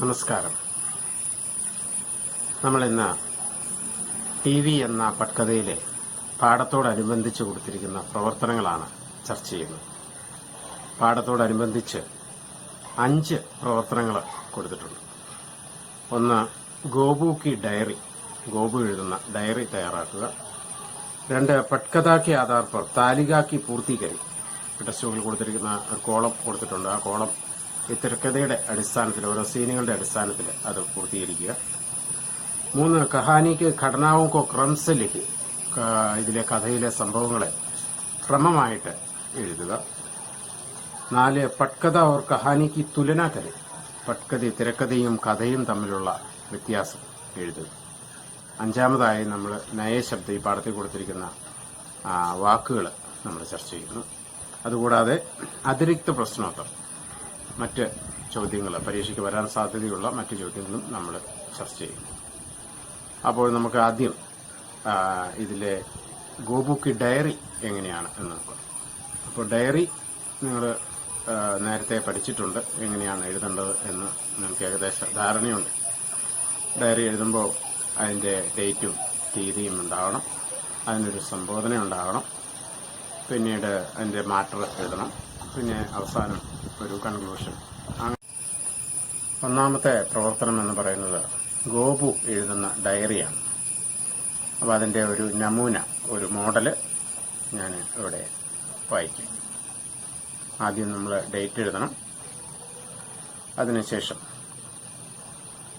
നമസ്കാരം. നമ്മളിന്ന് TV എന്ന പട്കഥയിലെ പാഠത്തോടനുബന്ധിച്ച് കൊടുത്തിരിക്കുന്ന പ്രവർത്തനങ്ങളാണ് ചർച്ച ചെയ്യുന്നത്. പാഠത്തോടനുബന്ധിച്ച് 5 പ്രവർത്തനങ്ങൾ കൊടുത്തിട്ടുണ്ട്. ഒന്ന്, ഗോപു കി ഡയറി, ഗോപു എഴുതുന്ന ഡയറി തയ്യാറാക്കുക. 2, പട്കഥാ കെ ആധാർ പർ താലിക കി പൂർത്തീകരി, ടെക്സ്റ്റ് ബുക്കിൽ കൊടുത്തിരിക്കുന്ന ഒരു കോളം കൊടുത്തിട്ടുണ്ട്. ആ കോളം ഈ തിരക്കഥയുടെ അടിസ്ഥാനത്തിൽ, ഓരോ സീനുകളുടെ അടിസ്ഥാനത്തിൽ അത് പൂർത്തീകരിക്കുക. 3, കഹാനിക്ക് ഘടനാവും കോ ക്രംസ് ലിഖി, ഇതിലെ കഥയിലെ സംഭവങ്ങളെ ക്രമമായിട്ട് എഴുതുക. 4, പട്കഥ ഓർ കഹാനിക്ക് തുലന കരെ, പട്കഥ തിരക്കഥയും കഥയും തമ്മിലുള്ള വ്യത്യാസം എഴുതുക. 5, നമ്മൾ നയശബ്ദം, ഈ പാഠത്തിൽ കൊടുത്തിരിക്കുന്ന വാക്കുകൾ നമ്മൾ ചർച്ച ചെയ്യുന്നു. അതുകൂടാതെ അതിരിക്ത പ്രശ്നോത്തരം, മറ്റ് ചോദ്യങ്ങൾ, പരീക്ഷയ്ക്ക് വരാൻ സാധ്യതയുള്ള മറ്റ് ചോദ്യങ്ങളും നമ്മൾ ചർച്ച ചെയ്യും. അപ്പോൾ നമുക്ക് ആദ്യം ഇതിലെ ഗോപു കി ഡയറി എങ്ങനെയാണ് എന്ന് നോക്കാം. അപ്പോൾ ഡയറി നിങ്ങൾ നേരത്തെ പഠിച്ചിട്ടുണ്ട്, എങ്ങനെയാണ് എഴുതേണ്ടത് എന്ന് നിങ്ങൾക്ക് ഏകദേശ ധാരണയുണ്ട്. ഡയറി എഴുതുമ്പോൾ അതിൻ്റെ ഡേറ്റും തീയതിയും ഉണ്ടാവണം, അതിനൊരു സംബോധന ഉണ്ടാവണം, പിന്നീട് അതിൻ്റെ മാറ്റർ എഴുതണം, പിന്നെ അവസാനം ഒരു കൺക്ലൂഷൻ. ഒന്നാമത്തെ പ്രവർത്തനം എന്ന് പറയുന്നത് ഗോപു എഴുതുന്ന ഡയറിയാണ്. അപ്പോൾ അതിൻ്റെ ഒരു നമൂന, ഒരു മോഡല് ഞാൻ ഇവിടെ വായിക്കും. ആദ്യം നമ്മൾ ഡേറ്റ് എഴുതണം. അതിനുശേഷം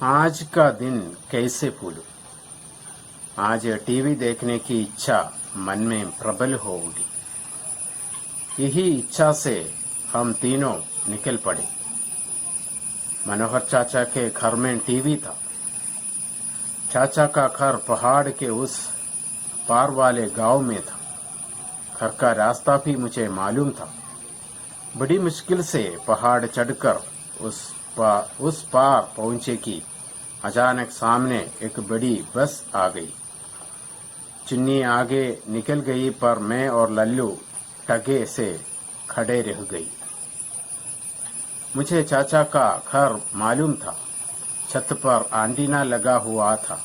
आज का दिन कैसे भूलूं, आज टीवी देखने की इच्छा मन में प्रबल हो उठी, यही इच्छा से हम तीनों निकल पड़े. मनोहर चाचा के घर में टीवी था. चाचा का घर पहाड़ के उस पार वाले गांव में था. घर का रास्ता भी मुझे मालूम था. बड़ी मुश्किल से पहाड़ चढ़कर उस पार पहुंचे कि अचानक सामने एक बड़ी बस आ गई. चुन्नी आगे निकल गई पर मैं और लल्लू टगे से खड़े रह गई. मुझे चाचा का घर मालूम था. छत पर एंटीना लगा हुआ था.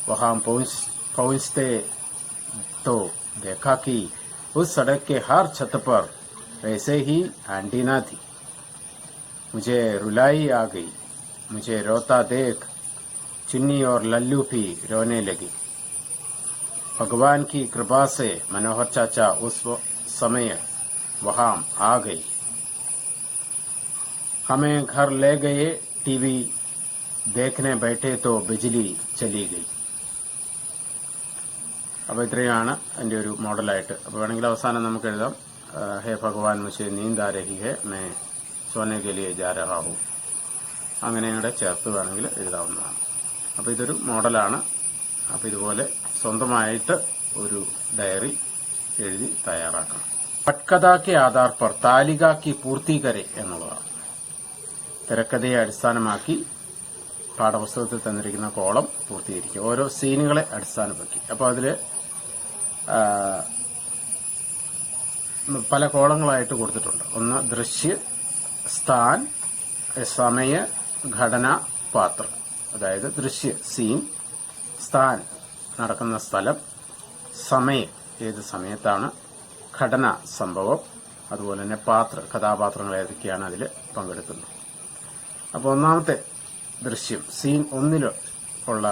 वहां पहुंचते तो देखा कि उस सड़क के हर छत पर वैसे ही एंटीना थी. मुझे रुलाई आ गई. मुझे रोता देख चिन्नी और लल्लू भी रोने लगी. भगवान की कृपा से मनोहर चाचा उस समय वहां आ गई. हमें घर ले गए. टीवी देखने बैठे तो बिजली चली गई. അപ്പോൾ ഇത്രയാണ് എൻ്റെ ഒരു മോഡലായിട്ട്. അപ്പോൾ വേണമെങ്കിൽ അവസാനം നമുക്ക് എഴുതാം, ഹേ ഭഗവാൻ മുझे नींद आ रही है, मैं सोने के लिए जा रहा हूँ. അങ്ങനെ കൂടെ ചേർത്ത് വേണമെങ്കിൽ എഴുതാവുന്നതാണ്. അപ്പോൾ ഇതൊരു മോഡലാണ്. അപ്പോൾ ഇതുപോലെ സ്വന്തമായിട്ട് ഒരു ഡയറി എഴുതി തയ്യാറാക്കണം. പട്കഥാ കെ ആധാർ പർ താലിക കി പൂർത്തീകരെ എന്നുള്ളതാണ്. തിരക്കഥയെ അടിസ്ഥാനമാക്കി പാഠപുസ്തകത്തിൽ തന്നിരിക്കുന്ന കോളം പൂർത്തീകരിക്കുക, ഓരോ സീനുകളെ അടിസ്ഥാനമാക്കി. അപ്പോൾ അതിൽ പല കോളങ്ങളായിട്ട് കൊടുത്തിട്ടുണ്ട്. ഒന്ന് ദൃശ്യ, സ്ഥാൻ, സമയ, ഘടന, പാത്ര. അതായത് ദൃശ്യ സീൻ, സ്ഥാൻ നടക്കുന്ന സ്ഥലം, സമയം ഏത് സമയത്താണ്, ഘടന സംഭവം, അതുപോലെ തന്നെ പാത്ര കഥാപാത്രങ്ങൾ ഏതൊക്കെയാണ് അതിൽ പങ്കെടുക്കുന്നത്. അപ്പോൾ ഒന്നാമത്തെ ദൃശ്യം, സീൻ 1 ഉള്ള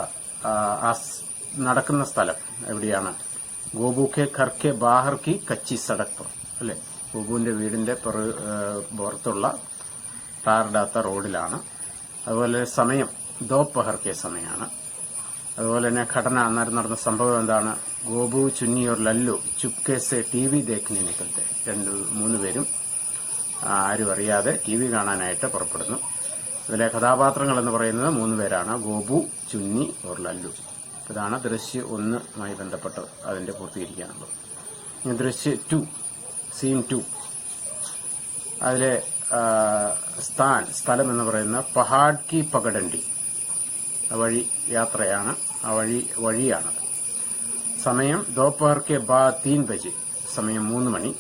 നടക്കുന്ന സ്ഥലം എവിടെയാണ്? ഗോപു കെ ഘർ കെ ബാഹർ കി കച്ചി സടക് പർ, അല്ലെ, ഗോപുവിന്റെ വീടിന്റെ പുറത്തുള്ള ടാറിടാത്ത റോഡിലാണ്. അതുപോലെ സമയം ദോപഹർ കെ സമയമാണ്. അതുപോലെ തന്നെ ഘടന, അന്നേരം നടന്ന സംഭവം എന്താണ്? ഗോപു, ചുന്നി और ലല്ലു ചുപ്കെ സെ TV देखने निकलते. 2-3 പേരും ആരും അറിയാതെ TV കാണാനായിട്ട് പുറപ്പെടുന്നു. ഇതിലെ കഥാപാത്രങ്ങൾ എന്ന് പറയുന്നത് 3 പേരാണ്, ഗോപു, ചുന്നി और ലല്ലു. ഇതാണ് ദൃശ്യ 1 ബന്ധപ്പെട്ട് അതിന്റെ പൂർത്തീകരിക്കാനുള്ളത്. ഇനി ദൃശ്യ 2, സീൻ 2, അതിലെ സ്ഥലം എന്ന് പറയുന്ന പഹാഡ് കി പകഡണ്ടി, വഴി യാത്രയാണ്, ആ വഴിയാണത്. സമയം ദോപഹർ കെ ബാദ് 3 ബജെ, സമയം 3 മണി.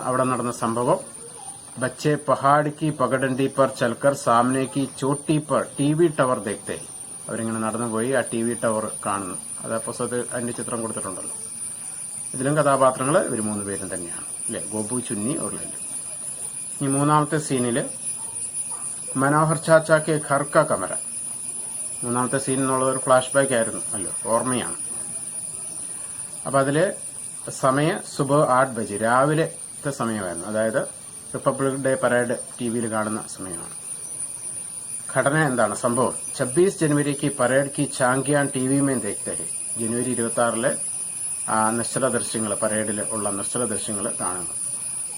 അവിടെ നടന്ന സംഭവം बच्चे पहाड़ की पगडंडी पर चलकर सामने की चोटी पर टीवी ടവർ देखते हैं. അവരിങ്ങനെ നടന്നുപോയി ആ ടി വി ടവർ കാണുന്നു. അത് പുസ്തകത്തിൽ അതിന്റെ ചിത്രം കൊടുത്തിട്ടുണ്ടല്ലോ. ഇതിലും കഥാപാത്രങ്ങൾ ഇവർ 3 പേരും തന്നെയാണ് അല്ലെ, ഗോപു, ചുന്നി, और ലല്ലു. ഈ മൂന്നാമത്തെ സീനില് മനോഹർ ചാച്ചാക്ക് ഘർ കാ കമര. മൂന്നാമത്തെ സീൻ എന്നുള്ളത് ഒരു ഫ്ലാഷ് ബാക്ക് ആയിരുന്നു അല്ലോ, ഓർമ്മയാണ്. അപ്പൊ അതില് സമയ സുബഹ് 8 ബജെ, രാവിലത്തെ സമയമായിരുന്നു. അതായത് റിപ്പബ്ലിക് ഡേ പരേഡ് ടി വിയിൽ കാണുന്ന സമയമാണ്. ഘടന എന്താണ്, സംഭവം 26 जनवरी പരേഡ് കി ചാങ്കിയാൻ ടി വി മേ ദേഖ്തേ ഹെ. ജനുവരി 26 നിശ്ചല ദൃശ്യങ്ങൾ, പരേഡിൽ ഉള്ള നിശ്ചല ദൃശ്യങ്ങൾ കാണുന്നു.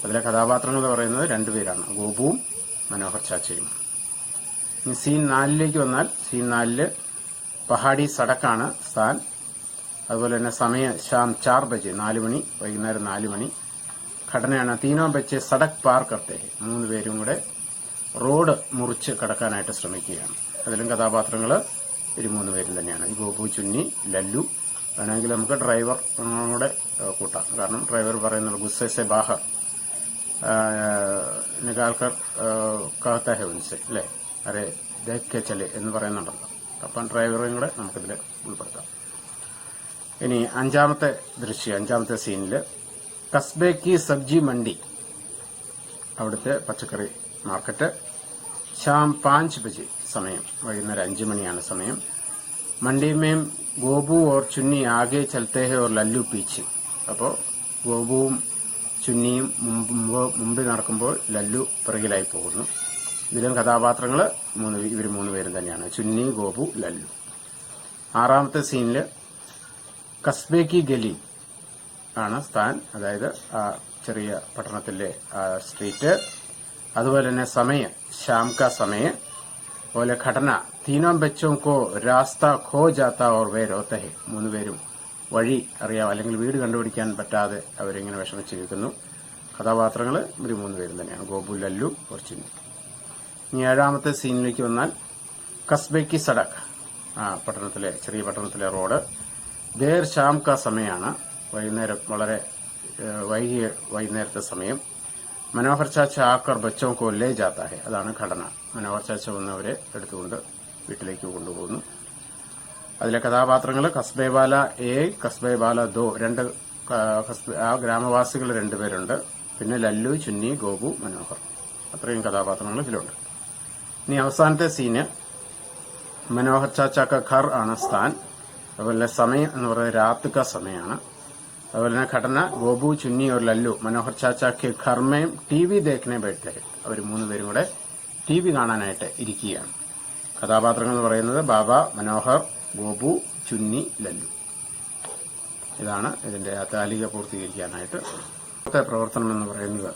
അതിലെ കഥാപാത്രങ്ങൾ എന്ന് പറയുന്നത് 2 പേരാണ്, ഗോപുവും മനോഹർ ചാച്ചയും. ഇനി സീൻ 4ലേക്ക് വന്നാൽ, സീൻ 4 പഹാടി സടക്കാണ് സ്ഥാൻ. അതുപോലെ തന്നെ സമയം ശാം 4 ബജെ, 4 മണി, വൈകുന്നേരം 4 മണി. ഘടനയാണ് തീനോ ബച്ചെ സടക് പാർ കർത്തേ ഹെ. 3 പേരും കൂടെ റോഡ് മുറിച്ച് കടക്കാനായിട്ട് ശ്രമിക്കുകയാണ്. അതിലും കഥാപാത്രങ്ങൾ ഒരു 3 പേരും തന്നെയാണ്, ഈ ഗോപു, ചുന്നി, ലല്ലു. വേണമെങ്കിൽ നമുക്ക് ഡ്രൈവർ കൂടെ കൂട്ടാം. കാരണം ഡ്രൈവർ പറയുന്നത് ഗുസ്സെ സെ ബാഹർ നികാൽക്കർ കഹത്ത ഹെ ഉൻസെ അല്ലേ, അരെ ദേഖ് ചലെ എന്ന് പറയുന്നുണ്ടല്ലോ. അപ്പം ഡ്രൈവറേയും കൂടെ നമുക്കിതിൽ ഉൾപ്പെടുത്താം. ഇനി 5ാമത്തെ ദൃശ്യം, 5ാമത്തെ സീനില് കസ്ബെ കി സബ്ജി മണ്ഡി, അവിടുത്തെ പച്ചക്കറി മാർക്കറ്റ്. ശാം 5 ബജെ സമയം, വൈകുന്നേരം 5 മണിയാണ് സമയം. മണ്ഡി മേം ഗോപു ഓർ ചുന്നി ആകെ ചലത്തെ ഹെ ഓർ ലല്ലു പീച്ച്. അപ്പോൾ ഗോപുവും ചുന്നിയും മുമ്പിൽ നടക്കുമ്പോൾ ലല്ലു പിറകിലായി പോകുന്നു. ഇതിലും കഥാപാത്രങ്ങൾ ഇവർ 3 പേരും തന്നെയാണ്, ചുന്നി, ഗോപു, ലല്ലു. 6ാമത്തെ സീനില് കസ്ബെ കി ഗലി ആണ് സ്ഥാൻ, അതായത് ആ ചെറിയ പട്ടണത്തിലെ സ്ട്രീറ്റ്. അതുപോലെ തന്നെ സമയം ശാം കാ സമയം. അതുപോലെ ഘടന തീനോ ബച്ചോ കോ രാസ്ത ഖോ ജാത്ത ഓർ വേ രോത്തെ ഹെ. 3 പേരും വഴി അറിയാം, അല്ലെങ്കിൽ വീട് കണ്ടുപിടിക്കാൻ പറ്റാതെ അവരിങ്ങനെ വിഷമിച്ചിരിക്കുന്നു. കഥാപാത്രങ്ങൾ ഇവർ 3 പേരും തന്നെയാണ്, ഗോപു, ലല്ലു, ഓർ ചുന്നി. ഇനി 7ാമത്തെ സീനിലേക്ക് വന്നാൽ കസ്ബെ കി സടക്, പട്ടണത്തിലെ ചെറിയ പട്ടണത്തിലെ റോഡ്. ദേർ ശാം കാ സമയമാണ്, വൈകുന്നേരം, വളരെ വൈകിയ വൈകുന്നേരത്തെ സമയം. മനോഹർ ചാച്ച ആക്കർ ബച്ചോ കോ ലേ ജാത്ത ഹെ. അതാണ് ഘടന. മനോഹർ ചാച്ച വന്നവരെ എടുത്തുകൊണ്ട് വീട്ടിലേക്ക് കൊണ്ടുപോകുന്നു. അതിലെ കഥാപാത്രങ്ങൾ കസ്ബെ വാല എ, കസ്ബെ വാല ദോ, 2 ആ ഗ്രാമവാസികൾ 2 പേരുണ്ട്. പിന്നെ ലല്ലു, ചുന്നി, ഗോപു, മനോഹർ, അത്രയും കഥാപാത്രങ്ങൾ ഇതിലുണ്ട്. ഇനി അവസാനത്തെ സീന് മനോഹർ ചാച്ച കാ ഘർ ആണ് സ്ഥാൻ. അതുപോലെ സമയം എന്ന് പറയുന്നത് രാത്രി കാ സമയമാണ്. അതുപോലെ തന്നെ ഘടന ഗോപു, ചുന്നി, और ലല്ലു മനോഹർ ചാച്ച കെ ഘർ മേ ടി വി ദേഖ്നെ ബൈഠേ ഹെ. അവർ 3 പേരും കൂടെ ടി വി കാണാനായിട്ട് ഇരിക്കുകയാണ്. കഥാപാത്രങ്ങൾ എന്ന് പറയുന്നത് ബാബ, മനോഹർ, ഗോപു, ചുന്നി, ലല്ലു. ഇതാണ് ഇതിന്റെ താലിക പൂർത്തീകരിക്കാനായിട്ട് പ്രവർത്തനം എന്ന് പറയുന്നത്.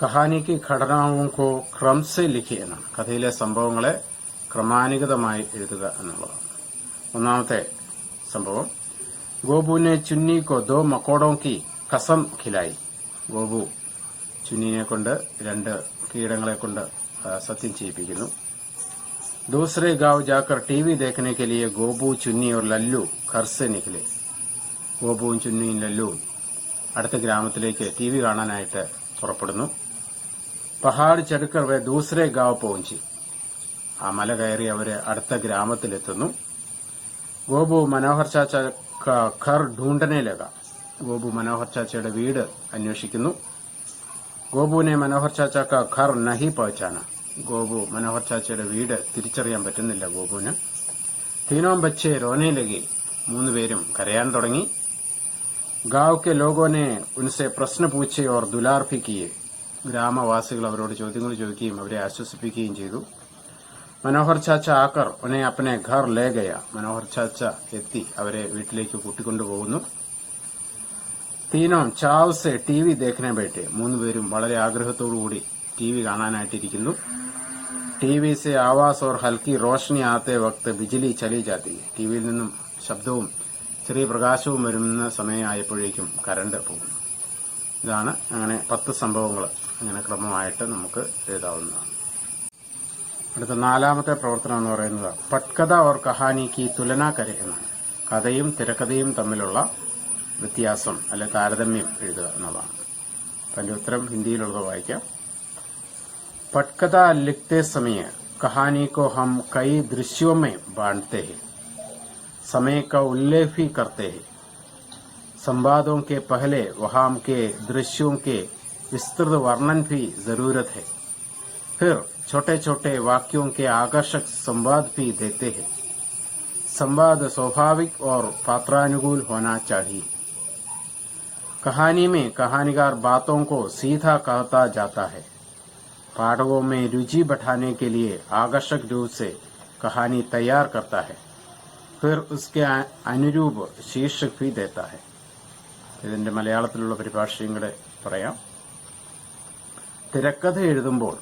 കഹാനിക്ക് ഘടനാവും കോ ക്രം സെ ലിഖി എന്നാണ്. കഥയിലെ സംഭവങ്ങളെ ക്രമാനുഗതമായി എഴുതുക എന്നുള്ളതാണ്. 1ാമത്തെ സംഭവം, ഗോപുവിനെ ചുന്നി കോ 2 മക്കോടോം കി കസം ഖിലായി. ഗോപു ചുന്നിനെ കൊണ്ട് 2 കീടങ്ങളെ കൊണ്ട് സത്യം ചെയ്യിപ്പിക്കുന്നു. ദൂസരെ ഗാവ് ജാക്കർ ടിവി ദേഖനെ കെ ലിയെ ഗോപു, ചുന്നി और ലല്ലു ഘർ സെ നികലെ. ഗോപുവും ചുന്നിയും ലല്ലുവും അടുത്ത ഗ്രാമത്തിലേക്ക് ടി വി കാണാനായിട്ട് പുറപ്പെടുന്നു. പഹാഡ് ചടുക്കർ വേ ദൂസരെ ഗാവ് പോഞ്ചി. ആ മല കയറി അവര് അടുത്ത ഗ്രാമത്തിലെത്തുന്നു. ഗോപു മനോഹർ ചാച്ച ഘർ ഢൂണ്ടനെ ലഗ. ഗോപു മനോഹർ ചാച്ചയുടെ വീട് അന്വേഷിക്കുന്നു. ഗോപുവിനെ മനോഹർ ചാച്ച കാ ഘർ നഹി പഹച്ചാന. ഗോപു മനോഹർ ചാച്ചയുടെ വീട് തിരിച്ചറിയാൻ പറ്റുന്നില്ല ഗോപുവിന്. തീനോം ബച്ചെ രോനെ ലഗി. 3 പേരും കരയാൻ തുടങ്ങി. ഗാവ് കെ ലോഗോനെ ഉൻസെ പ്രശ്ന പൂച്ചെ ഓർ ദുലാർ ഭി കിയെ. ഗ്രാമവാസികൾ അവരോട് ചോദ്യങ്ങൾ ചോദിക്കുകയും അവരെ ആശ്വസിപ്പിക്കുകയും ചെയ്തു. മനോഹർ ചാച്ച ആക്കർ ഉനെ അപ്പനെ ഘർ ലേ ഗയ. മനോഹർ ചാച്ച എത്തി അവരെ വീട്ടിലേക്ക് കൂട്ടിക്കൊണ്ടുപോകുന്നു. തീനോം ചാവ് സെ ടി വി ദേഖനെ ബൈഠെ. 3 പേരും വളരെ ആഗ്രഹത്തോടുകൂടി ടി വി കാണാനായിട്ടിരിക്കുന്നു. ടി വി സെ Awas or ഹൽക്കി Roshni ആത്തെ Waqt Bijli ചലി ജാത്തി. T വിയിൽ നിന്നും ശബ്ദവും ചെറിയ പ്രകാശവും വരുന്ന സമയമായപ്പോഴേക്കും കറണ്ട് പോകുന്നു. ഇതാണ് അങ്ങനെ 10 സംഭവങ്ങൾ അങ്ങനെ ക്രമമായിട്ട് നമുക്ക് എഴുതാവുന്നതാണ്. അടുത്ത 4ാമത്തെ പ്രവർത്തനം എന്ന് പറയുന്നത് പട്കഥ ഓർ കഹാനിക്ക് തുലന കരെ എന്നാണ്. കഥയും തിരക്കഥയും തമ്മിലുള്ള വ്യത്യാസം അല്ലെ താരതമ്യം എഴുതുക എന്നുള്ളതാണ്. അപ്പം അതിന്റെ ഉത്തരം ഹിന്ദിയിലുള്ളത് വായിക്കാം. पटकथा लिखते समय कहानी को हम कई दृश्यों में बांटते हैं, समय का उल्लेख भी करते हैं। संवादों के पहले वहां के दृश्यों के विस्तृत वर्णन भी जरूरत है। फिर छोटे छोटे वाक्यों के आकर्षक संवाद भी देते हैं। संवाद स्वाभाविक और पात्रानुकूल होना चाहिए। कहानी में कहानीकार बातों को सीधा कहता जाता है। पाठकों में रुचि बढ़ाने के लिए आकर्षक रूप से कहानी तैयार करता है। फिर उसके अनुरूप शीर्षक भी देता है. ഇതിന്റെ മലയാളത്തിലുള്ള പരിഭാഷയും കൂടെ പറയാം. തിരക്കഥ എഴുതുമ്പോൾ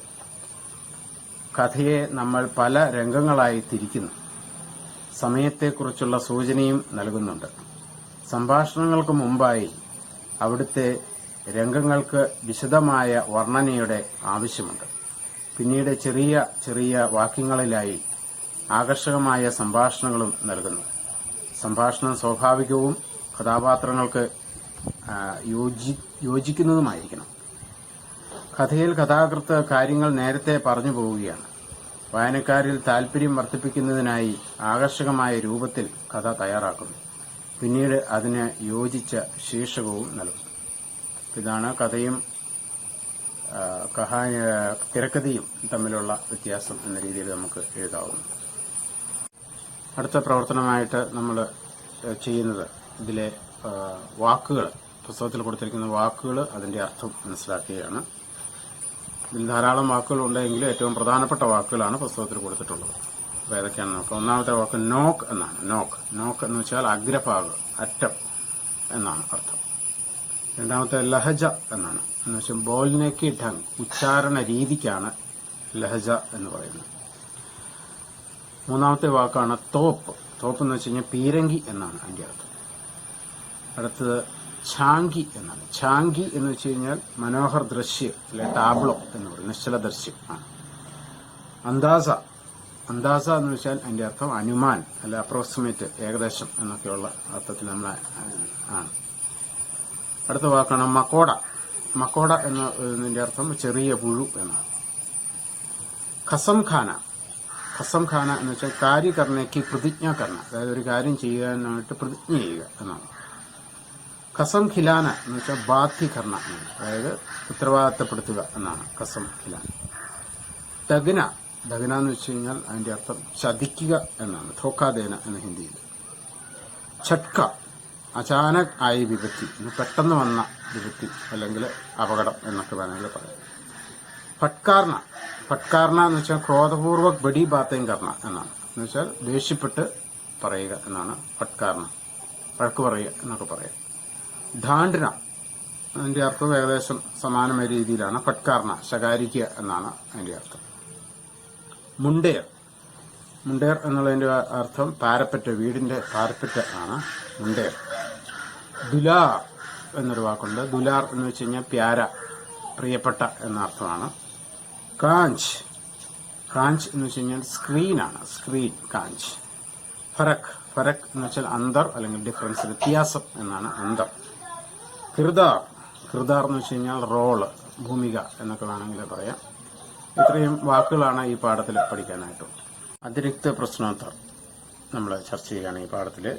കഥയെ നമ്മൾ പല രംഗങ്ങളായി തിരിക്കുന്നു. സമയത്തെക്കുറിച്ചുള്ള സൂചനയും നൽകുന്നുണ്ട്. സംഭാഷണങ്ങൾക്ക് മുമ്പായി അവിടുത്തെ രംഗങ്ങൾക്ക് വിശദമായ വർണ്ണനയുടെ ആവശ്യമുണ്ട്. പിന്നീട് ചെറിയ ചെറിയ വാക്യങ്ങളിലായി ആകർഷകമായ സംഭാഷണങ്ങളും നൽകുന്നു. സംഭാഷണം സ്വാഭാവികവും കഥാപാത്രങ്ങൾക്ക് യോജിക്കുന്നതുമായിരിക്കണം. കഥയിൽ കഥാകൃത്ത് കാര്യങ്ങൾ നേരത്തെ പറഞ്ഞു പോവുകയാണ്. വായനക്കാരിൽ താൽപര്യം വർദ്ധിപ്പിക്കുന്നതിനായി ആകർഷകമായ രൂപത്തിൽ കഥ തയ്യാറാക്കുന്നു. പിന്നീട് അതിന് യോജിച്ച ശീർഷകവും നൽകുന്നു. ഇതാണ് കഥയും തിരക്കഥയും തമ്മിലുള്ള വ്യത്യാസം എന്ന രീതിയിൽ നമുക്ക് എഴുതാവുന്നു. അടുത്ത പ്രവർത്തനമായിട്ട് നമ്മൾ ചെയ്യുന്നത് ഇതിലെ വാക്കുകൾ, പുസ്തകത്തിൽ കൊടുത്തിരിക്കുന്ന വാക്കുകൾ, അതിന്റെ അർത്ഥം മനസ്സിലാക്കുകയാണ്. ഇതിൽ ധാരാളം വാക്കുകൾ ഉണ്ടെങ്കിലും ഏറ്റവും പ്രധാനപ്പെട്ട വാക്കുകളാണ് പുസ്തകത്തിൽ കൊടുത്തിട്ടുള്ളത്. അപ്പോൾ ഏതൊക്കെയാണെന്ന് നോക്കാം. ഒന്നാമത്തെ വാക്ക് നോക്ക് എന്നാണ്. നോക്ക് എന്ന് വെച്ചാൽ അഗ്രഭാഗ്, അറ്റം എന്നാണ് അർത്ഥം. രണ്ടാമത്തെ ലഹജ എന്നാണ്. എന്ന് വെച്ചാൽ ബോൽനേക്ക് ഢങ്, ഉച്ചാരണ രീതിക്കാണ് ലഹജ എന്ന് പറയുന്നത്. മൂന്നാമത്തെ വാക്കാണ് തോപ്പ്. തോപ്പ് എന്ന് വെച്ച് കഴിഞ്ഞാൽ പീരങ്കി എന്നാണ് അതിന്റെ അർത്ഥം. അടുത്തത് ഛാങ്കി എന്നാണ്. ഛാങ്കി എന്ന് വെച്ച് കഴിഞ്ഞാൽ മനോഹർ ദൃശ്യം, അല്ലെ ടാബ്ലോ എന്ന് പറയും, നിശ്ചല ദൃശ്യം ആണ്. അന്താസ എന്ന് വെച്ചാൽ അതിന്റെ അർത്ഥം അനുമാൻ, അല്ല അപ്രോക്സിമേറ്റ്, ഏകദേശം എന്നൊക്കെയുള്ള അർത്ഥത്തിൽ നമ്മൾ ആണ്. അടുത്ത വാക്കാണ് മക്കോട എന്നതിന്റെ അർത്ഥം ചെറിയ പുഴു എന്നാണ്. ഖസം ഖാന എന്ന് വെച്ചാൽ കാര്യകർണയ്ക്ക് പ്രതിജ്ഞ കർണ, അതായത് ഒരു കാര്യം ചെയ്യാനായിട്ട് പ്രതിജ്ഞ ചെയ്യുക എന്നാണ്. ഖസം ഖിലാന എന്ന് വെച്ചാൽ ബാധ്യകർണ, അതായത് ഉത്തരവാദിത്തപ്പെടുത്തുക എന്നാണ് ഖസം ഖിലാന. ദഗന എന്ന് വെച്ച് കഴിഞ്ഞാൽ അതിന്റെ അർത്ഥം ചതിക്കുക എന്നാണ്. ധോക്കാദേന എന്ന ഹിന്ദിയിൽ. ഛട്ക അചാനക് ആയ വിപത്തി, പെട്ടെന്ന് വന്ന വിപത്തി അല്ലെങ്കിൽ അപകടം എന്നൊക്കെ വേണമെങ്കിൽ പറയാം. ഫട്കാർണ എന്ന് വെച്ചാൽ ക്രോധപൂർവക് ബഡി ബാത്തേം കർണ എന്നാണ്. എന്ന് വെച്ചാൽ ദേഷ്യപ്പെട്ട് പറയുക എന്നാണ് ഫട്കാർണ, വഴക്ക് പറയുക എന്നൊക്കെ പറയാം. ധാണ്ഡന അതിന്റെ അർത്ഥം ഏകദേശം സമാനമായ രീതിയിലാണ്. ഫട്കാർണ ശകാരിക്കുക എന്നാണ് അതിന്റെ അർത്ഥം. മുണ്ടേർ എന്നുള്ളതിന്റെ അർത്ഥം പാരപ്പറ്റ്, വീടിന്റെ പാരപ്പറ്റ് ആണ് മുണ്ടേർ. ദുലാർ എന്നൊരു വാക്കുണ്ട്. ദുലാർ എന്ന് വെച്ച് കഴിഞ്ഞാൽ പ്യാര, പ്രിയപ്പെട്ട എന്ന അർത്ഥമാണ്. കാഞ്ച് എന്ന് വെച്ച് കഴിഞ്ഞാൽ സ്ക്രീനാണ്, സ്ക്രീൻ കാഞ്ച്. ഫറക് എന്ന് വെച്ചാൽ അന്തർ അല്ലെങ്കിൽ ഡിഫറൻസ്, വ്യത്യാസം എന്നാണ് അന്തർ. കിർദാർ എന്ന് വെച്ച് കഴിഞ്ഞാൽ റോള്, ഭൂമിക എന്നൊക്കെ വേണമെങ്കിൽ പറയാം. ഇത്രയും വാക്കുകളാണ് ഈ പാഠത്തിൽ പഠിക്കാനായിട്ടുള്ളത്. അതിരിക്ത പ്രശ്നോത്തർ നമ്മൾ ചർച്ച ചെയ്യുകയാണ്. ഈ പാഠത്തിലെ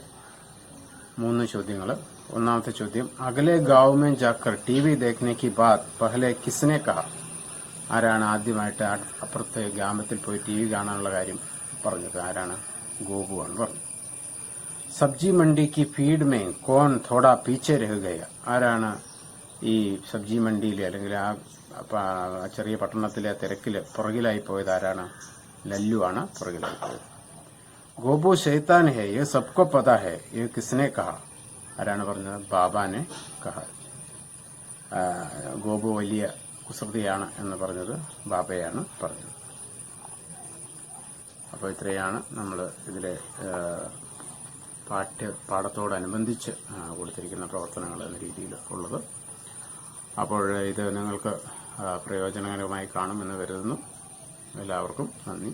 3 ചോദ്യങ്ങൾ. ഒന്നാമത്തെ ചോദ്യം, അകലെ ഗാവ് മേ ജാക്കർ ടി വി ദേഖ്നെ കി ബാദ് പഹലെ കിസ്നെ കഹ? ആരാണ് ആദ്യമായിട്ട് അപ്പുറത്തെ ഗ്രാമത്തിൽ പോയി ടി വി കാണാനുള്ള കാര്യം പറഞ്ഞത്? ആരാണ്? ഗോപുവാണ് പറഞ്ഞത്. സബ്ജി മണ്ഡി കി ഫീഡ് മേ കോൺ തോടാ പീച്ചെ രഹ ഗയ? ആരാണ് ഈ സബ്ജി മണ്ഡിയിലെ അല്ലെങ്കിൽ ആ ചെറിയ പട്ടണത്തിലെ തിരക്കില് പുറകിലായി പോയത്? ആരാണ്? ലല്ലു ആണ് പുറകിലായി പോയത്. ഗോപു ശൈത്താൻ ഹേ യേ സബ്കോ പതാ ഹേ യേ കിസ്നെ കഹ? ആരാണ് പറഞ്ഞത്? ബാബാനെ കഹ. ഗോപു വലിയ കുസൃതിയാണ് എന്ന് പറഞ്ഞത് ബാബയാണ് പറഞ്ഞത്. അപ്പോൾ ഇത്രയാണ് നമ്മൾ ഇതിലെ പാഠത്തോടനുബന്ധിച്ച് കൊടുത്തിരിക്കുന്ന പ്രവർത്തനങ്ങൾ എന്ന രീതിയിൽ ഉള്ളത്. അപ്പോൾ ഇത് നിങ്ങൾക്ക് പ്രയോജനകരമായി കാണുമെന്ന് കരുതുന്നു. എല്ലാവർക്കും നന്ദി.